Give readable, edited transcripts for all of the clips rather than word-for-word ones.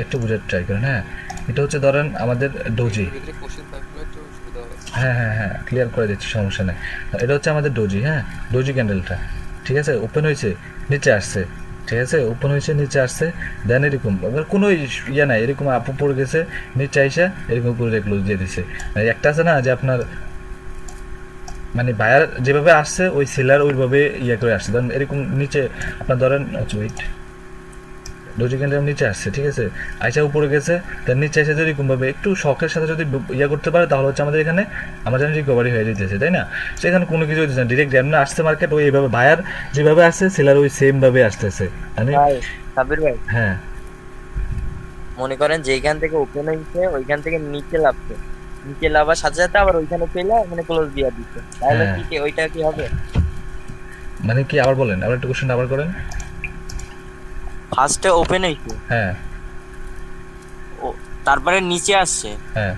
একটু বোঝার ট্রাই করেন। হ্যাঁ, এটা হচ্ছে ধরেন আমাদের ডোজি। হ্যাঁ হ্যাঁ হ্যাঁ, ক্লিয়ার করে দিচ্ছি, সমস্যা নেই। এটা হচ্ছে আমাদের ডোজি। হ্যাঁ, ডোজি ক্যান্ডেলটা ঠিক আছে, ওপেন হয়েছে, নিচে আসছে, ঠিক আছে, ওপেন হয়েছে, নিচে আসছে, দেন এরকম এবার কোনো ইয়ে নাই, এরকম আপ উপরে গেছে, নিচে আইসা এরকম উপরে ক্লোজ দিয়ে দিছে। মানে একটা আছে না যে আপনার মানে বায়ার যেভাবে আসছে ওই সেলার ওইভাবে ইয়ে করে আসছে, ধরেন এরকম নিচে আপনার ধরেন ওয়েট, ডোজি ক্যান্ডেল নিচে আসছে, ঠিক আছে, আইসা উপরে গেছে, তার নিচে এসে যদি এরকমভাবে একটু শখের সাথে যদি ইয়ে করতে পারে তাহলে হচ্ছে আমাদের এখানে আমার যেন রিকভারি হয়ে যেতেছে, তাই না? সেখানে কোনো কিছু হচ্ছে না, ডিরেক্ট যেমন আসছে মার্কেট ওই এইভাবে বায়ার যেভাবে আসছে সেলার ওই সেমভাবে আসতেছে মানে। ভাই সাবির ভাই, হ্যাঁ মনে করেন যেখান থেকে ওপেন হয়েছে ওইখান থেকে নিচে লাভছে, নিচে লাভার সাথে সাথে আবার ওইখানে পেলে মানে ক্লোজ দিয়ে দিচ্ছে, তাহলে হ্যাঁ, কি ওইটা কি হবে? মানে কি আবার বলেন, আবার একটু কোশ্চেন আবার করেন। ফার্স্টে ওপেন হয়েছে, হ্যাঁ ও তারপরে নিচে আসছে, হ্যাঁ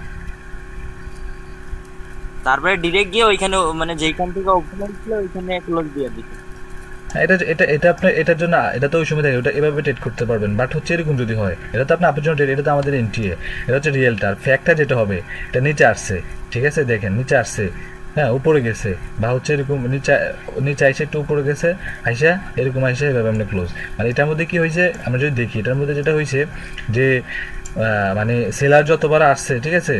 তারপরে ডিরেক্ট গিয়ে ওইখানে মানে যেখান থেকে ওপেন হয়েছিল ওইখানে ক্লোজ দিয়ে দিচ্ছে। হ্যাঁ, এটা এটা এটা আপনার এটার জন্য এটা তো ওই সময় থাকে, ওটা এভাবে ট্রেড করতে পারবেন, বাট হচ্ছে এরকম যদি হয় এটা তো আপনার জন্য trade, এটা তো আমাদের এনটিএ, এটা হচ্ছে রিয়েলটার ফ্যাক্টটা যেটা হবে, এটা নিচে আসছে, ঠিক আছে, দেখেন নিচে আসছে, হ্যাঁ উপরে গেছে, বা হচ্ছে এরকম নিচে, নিচে আইসে একটু উপরে গেছে, আইসা এরকম আইসা এভাবে আমরা ক্লোজ। মানে এটার মধ্যে কি হয়েছে আমরা যদি দেখি, এটার মধ্যে যেটা হয়েছে যে মানে সেলার যতবার আসছে, ঠিক আছে,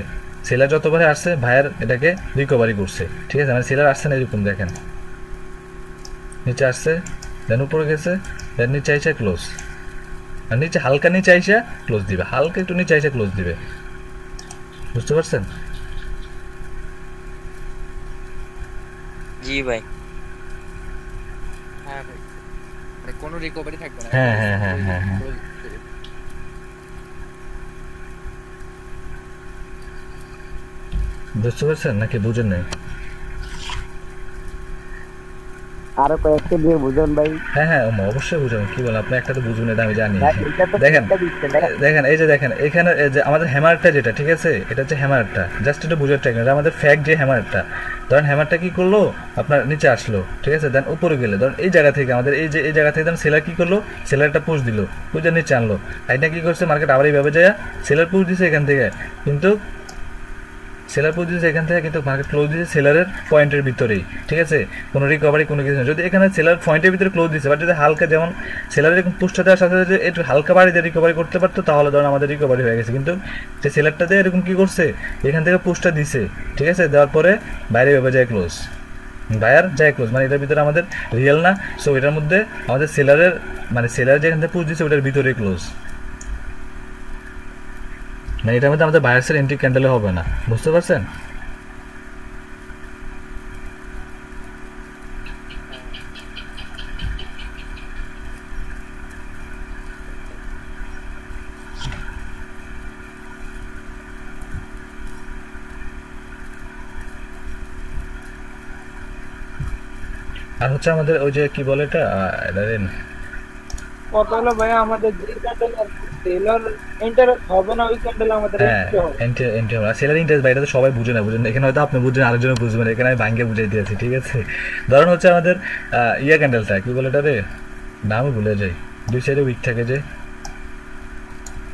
সেলার যতবার আসছে ভাইয়ার এটাকে রিকভারি করছে, ঠিক আছে, মানে সেলার আসছে না এরকম দেখেন, নিচে আসছে, দেন উপরে গেছে, দেন নিচে আইসা ক্লোজ, আর নিচে হালকা নিচে আইসা ক্লোজ দিবে, হালকা একটু নিচে আইসা ক্লোজ দিবে, বুঝতে পারছেন? জি ভাই। হ্যাঁ ভাই, মানে কোনো রিকভারি থাকবে না, হ্যাঁ একবারে হ্যাঁ হ্যাঁ পুরোই হ্যাঁ হ্যাঁ, ক্লোজ। বুঝতে পারছেন নাকি বুঝেন নাই? আরো কয়েকটা দিয়ে বুঝুন ভাই। হ্যাঁ হ্যাঁ, অবশ্যই বুঝেন, কি বলেন আপনি, একটা তো বুঝবেন এটা আমি জানি। ভাই এটা তো দেখেন, শিক্ষা দিচ্ছেন দেখেন। দেখেন এই যে দেখেন এখানে এই যে আমাদের হ্যামারটা যেটা, ঠিক আছে, এটা হচ্ছে হ্যামারটা, জাস্ট এটা বুঝার ট্রাই করেন, আমাদের ফ্যাক্ট যে হ্যামারটা, ধরেন হ্যামারটা কি করলো আপনার নিচে আসলো, ঠিক আছে, দেন উপরে গেলে ধরেন এই জায়গা থেকে আমাদের এই যে এই জায়গা থেকে ধরেন সেলার কি করলো, সেলারটা পুশ দিল, পুজে নিচে আনলো, এটা কি করছে মার্কেট আবার এইভাবে যায়, সেলার পুশ দিছে এখান থেকে, কিন্তু সেলার পুশ দিয়েছে এখান থেকে, কিন্তু মার্কেট ক্লোজ দিয়েছে সেলারের পয়েন্টের ভিতরেই, ঠিক আছে, কোনো রিকভারি কোনো কিছু না, যদি এখানে সেলার পয়েন্টের ভিতরে ক্লোজ দিচ্ছে, বাট যদি হালকা যেমন সেলারের এরকম পুষ্টা দেওয়ার সাথে সাথে একটু হালকা বাড়ি দিয়ে রিকভারি করতে পারতো তাহলে ধরুন আমাদের রিকভারি হয়ে গেছে, কিন্তু সে সেলারটা দিয়ে এরকম কী করছে, এখান থেকে পুষ্টা দিছে, ঠিক আছে, দেওয়ার পরে বাইরে ভেবে যায় ক্লোজ, বায়ার যায় ক্লোজ, মানে এটার ভিতরে আমাদের রিয়েল না, সো এটার মধ্যে আমাদের সেলারের মানে সেলার যেখান থেকে পুষ দিচ্ছে ওটার ভিতরে ক্লোজ, মানে এটার মধ্যে আমাদের বায়ার্সের এন্ট্রি ক্যান্ডেলে হবে না, বুঝতে পারছেন? হ্যাঁ আর হচ্ছে আমাদের ওই যে কি বলে এটা কত হলো ভাইয়া, আমাদের যে ক্যান্ডেল আর সেলার এন্টার হবে না ওই ক্যান্ডেল আমাদের হ্যাঁ, এন্ট্রি হবে। এন্টি এন্টি সেলার ইন্টারেস্ট বা এটা তো সবাই বুঝে না, বুঝেন, এখানে হয়তো আপনি বুঝবেন আরেকজনে বুঝবেন, এখানে আমি ভাঙ্গে বুঝাই দিয়েছি, ঠিক আছে। ধরুন হচ্ছে আমাদের ইয়া ক্যান্ডেলটা কি বলে এটা রে, নামই ভুলে যাই, দুই সাইডে উইক থাকে যে,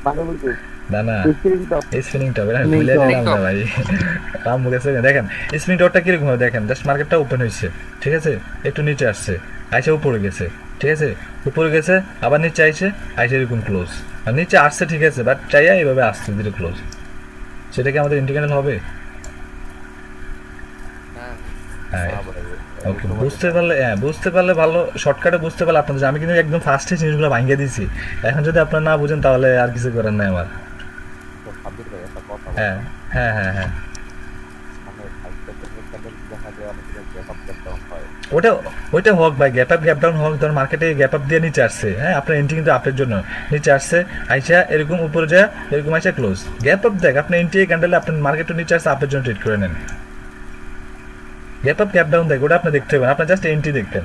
মানে বুঝি না না, স্ক্রিন টপ। এই স্পিনিংটা আমি স্পিনিং ভুলে টপ। দিলাম না ভাই, নাম মুখে দেখেন, স্পিনিং টপটা কিরকম হবে দেখেন, জাস্ট মার্কেটটা ওপেন হয়েছে, ঠিক আছে, একটু নিচে আসছে, আইসে উপরে গেছে, ঠিক আছে, উপরে গেছে, আবার নিচে আইসে, আইসে এরকম ক্লোজ, আর নিচে আসছে, ঠিক আছে, বাট চাইয়া এইভাবে আসছে ধীরে ক্লোজ, সেটা কি আমাদের ইন্ডিকেশন হবে? হ্যাঁ হ্যাঁ, ওকে, বুঝতে পারলে, হ্যাঁ বুঝতে পারলে ভালো, শর্টকাটে বুঝতে পারলে আপনাদের, আমি কিন্তু একদম ফার্স্টে জিনিসগুলো ভাঙিয়ে দিয়েছি, এখন যদি আপনারা না বুঝেন তাহলে আর কিছু করার নাই আমার। হ্যাঁ হ্যাঁ হ্যাঁ হ্যাঁ, ওটা ওইটা হোক ভাই, গ্যাপ আপ গ্যাপ ডাউন হোক, ধর মার্কেটে গ্যাপ আপ দিয়ে নিচে আসছে, হ্যাঁ আপনার এন্ট্রি কিন্তু আপের জন্য, নিচে আসছে, আইসা এরকম উপরে যায়, এরকম আইসা ক্লোজ, গ্যাপ আপ দেখ আপনি এন্ট্রি ক্যান্ডেলে আপনার মার্কেটে নিচে আসছে আপের জন্য ট্রেড করে নেন, গ্যাপ আপ গ্যাপ ডাউন দেখ ওটা আপনি দেখতে হবে, আপনার জাস্ট এন্ট্রি দেখতেন,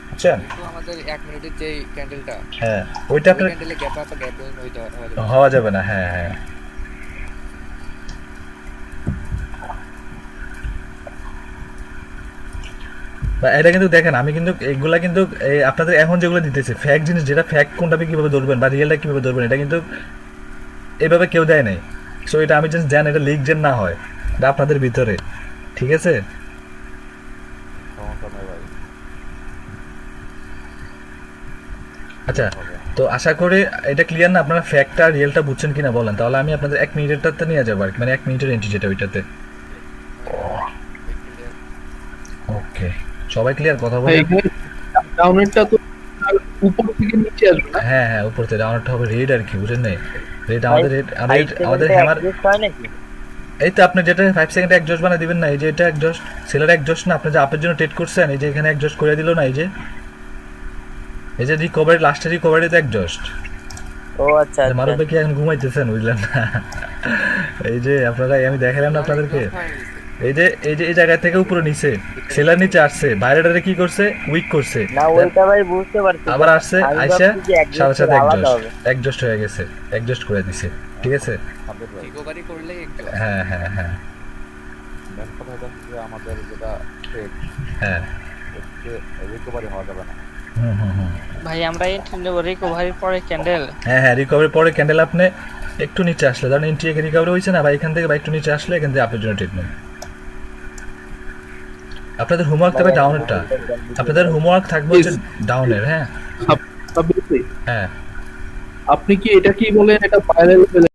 বুঝছেন? কিন্তু আমাদের 1 মিনিটের যে ক্যান্ডেলটা, হ্যাঁ, ওইটা ওই আপনার ক্যান্ডেলে গ্যাপ আপ গ্যাপ ডাউন ওইটা হওয়া যাবে না। হওয়া যাবে না, হ্যাঁ হ্যাঁ। বা এটা কিন্তু দেখেন আমি কিন্তু এগুলা কিন্তু এই আপনাদের এখন যেগুলো দিতেছে ফ্যাক জিনিস, যেটা ফ্যাক কোনটা আপনি কীভাবে ধরবেন বা রিয়েলটা কীভাবে ধরবেন, এটা কিন্তু এইভাবে কেউ দেয় নাই। সো এটা আমি জাস্ট জানি এটা লিক যেন না হয়, এটা আপনাদের ভিতরে, ঠিক আছে? সমস্যা নেই ভাই। আচ্ছা, তো আশা করি এটা ক্লিয়ার না, আপনারা ফ্যাক্টটা রিয়েলটা বুঝছেন কিনা বলেন, তাহলে আমি আপনাদের 1 মিনিটেরটাতে নিয়ে যাবো আর কি, মানে 1 মিনিটের এন্ট্রি যেটা ওইটাতে। ওকে, সবাই ক্লিয়ার কথা বলেন? এখানে ডাউনেরটা তো উপর থেকে নিচে আসবে না? হ্যাঁ হ্যাঁ, উপর থেকে ডাউনটা হবে রেড আর কি, বুঝেন নাই? রেড ভাই, আমাদের রেড আমাদের হ্যামার। অ্যাডজাস্ট হয় নাকি? এই তো আপনি যেটা 5 সেকেন্ডে একজস্ট বানিয়ে দিবেন না, এই যে এটা একজস্ট সেলার একজস্ট না, আপনি যে আপের জন্য ট্রেড করছেন, এই যে এখানে একজস্ট করে দিল না, এই যে রিকভারি, লাস্টের রিকভারিতে একজস্ট। ও আচ্ছা আচ্ছা। মারুফ ভাই কি এখন ঘুমাইতেছেন, বুঝলেন না? এই যে আপনারা, আমি দেখালাম না আপনাদেরকে, এই জায়গা থেকে উপরে নিচে সেলার নিচে আসছে, বাইরেটারে কি করছে, উইক করছে, না ওইটা ভাই বুঝতে পারছি, আবার আসছে, আমি আইসা ভাবছি যে adjust সাথে সাথে আলাদা হবে। একজস্ট হয়ে গেছে, একজস্ট করে দিছে, ঠিক আছে? আবেদ ভাই, রিকভারি করলেই একটু হ্যাঁ হ্যাঁ হ্যাঁ মেন কথা হচ্ছে যে আমাদের যেটা ট্রেড হ্যাঁ, রিকভারি হওয়া যাবে না। হুম হুম হুম, ভাই আমরা এন্ট্রি নেব রিকভারির পরে ক্যান্ডেল। হ্যাঁ হ্যাঁ, রিকভারি পরে ক্যান্ডেল আপনি একটু নিচে আসলে, ধরেন এন্ট্রি রিকভারি হয়েছে না, বা এখান থেকে বা একটু নিচে আসলে এখান থেকে আপনার জন্য ট্রিটমেন্ট। আপনাদের হোমওয়ার্ক থাকবে ডাউনেরটা, আপনাদের হোমওয়ার্ক থাকবে হচ্ছে ডাউনের। হ্যাঁ সাব- সাব- হ্যাঁ, আপনি কি এটা কি বলেন এটা পায়রা